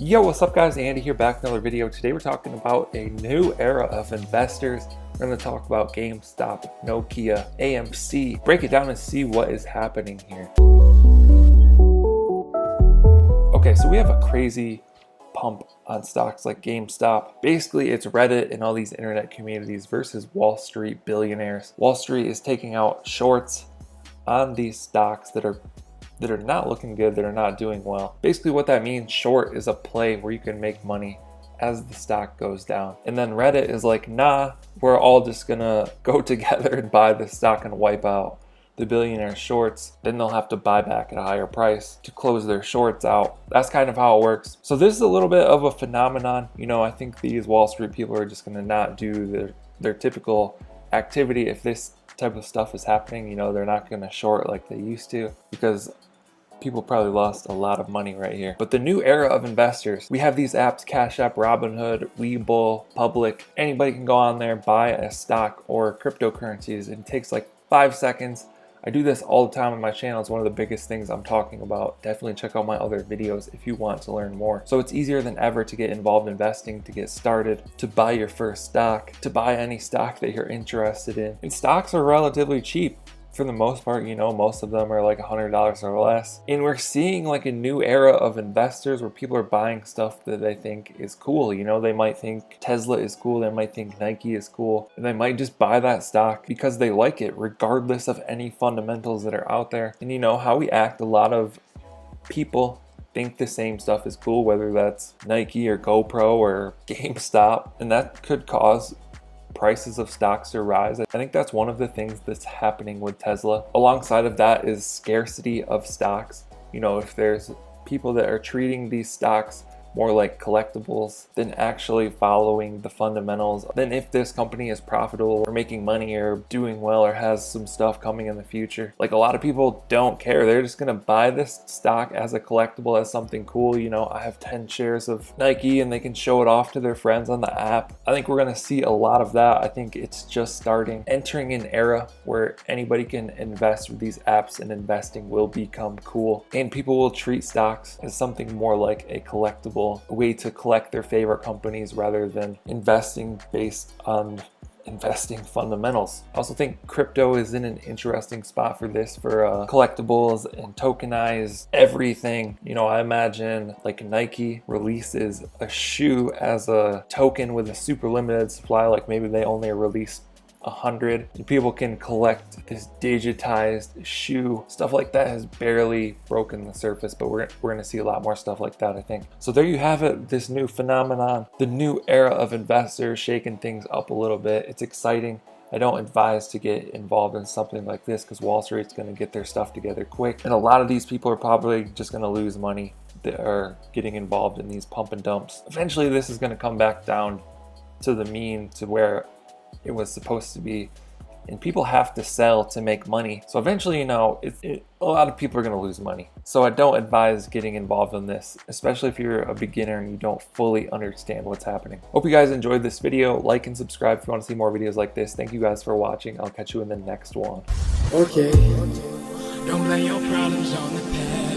Yo, what's up guys? Andy here, back with another video. Today we're talking about a new era of investors. We're going to talk about GameStop, Nokia, AMC, break it down and see what is happening here. Okay, so we have a crazy pump on stocks like GameStop. Basically, it's Reddit and all these internet communities versus Wall Street billionaires. Wall Street is taking out shorts on these stocks that are not looking good, that are not doing well. Basically what that means, short is a play where you can make money as the stock goes down. And then Reddit is like, nah, we're all just gonna go together and buy the stock and wipe out the billionaire shorts. Then they'll have to buy back at a higher price to close their shorts out. That's kind of how it works. So this is a little bit of a phenomenon. You know, I think these Wall Street people are just gonna not do their typical activity. If this type of stuff is happening, you know, they're not gonna short like they used to, because people probably lost a lot of money right here. But the new era of investors, we have these apps, Cash App, Robinhood, Webull, Public. Anybody can go on there, buy a stock or cryptocurrencies. It takes like 5 seconds. I do this all the time on my channel. It's one of the biggest things I'm talking about. Definitely check out my other videos if you want to learn more. So it's easier than ever to get involved in investing, to get started, to buy your first stock, to buy any stock that you're interested in. And stocks are relatively cheap. For the most part, you know, most of them are like $100 or less. And we're seeing like a new era of investors where people are buying stuff that they think is cool. You know, they might think Tesla is cool, they might think Nike is cool, and they might just buy that stock because they like it, regardless of any fundamentals that are out there. And you know how we act, a lot of people think the same stuff is cool, whether that's Nike or GoPro or GameStop, and that could cause prices of stocks to rise. I think that's one of the things that's happening with Tesla. Alongside of that is scarcity of stocks. You know, if there's people that are treating these stocks more like collectibles than actually following the fundamentals, then if this company is profitable or making money or doing well or has some stuff coming in the future, like a lot of people don't care. They're just gonna buy this stock as a collectible, as something cool. You know, I have 10 shares of Nike and they can show it off to their friends on the app. I think we're gonna see a lot of that. I think it's just starting, entering an era where anybody can invest with these apps, and investing will become cool, and people will treat stocks as something more like a collectible, a way to collect their favorite companies rather than investing based on investing fundamentals. I also think crypto is in an interesting spot for this, for collectibles and tokenize everything. You know, I imagine like Nike releases a shoe as a token with a super limited supply, like maybe they only release 100, and people can collect this digitized shoe. Stuff like that has barely broken the surface, but we're gonna see a lot more stuff like that, I think. So there you have it, this new phenomenon, the new era of investors shaking things up a little bit. It's exciting. I don't advise to get involved in something like this because Wall Street's going to get their stuff together quick, and a lot of these people are probably just going to lose money that are getting involved in these pump and dumps. Eventually this is going to come back down to the mean, to where it was supposed to be, and people have to sell to make money. So eventually, you know, a lot of people are going to lose money. So I don't advise getting involved in this, especially if you're a beginner and you don't fully understand what's happening. Hope you guys enjoyed this video. Like and subscribe if you want to see more videos like this. Thank you guys for watching. I'll catch you in the next one. Okay. Don't lay your problems on the past.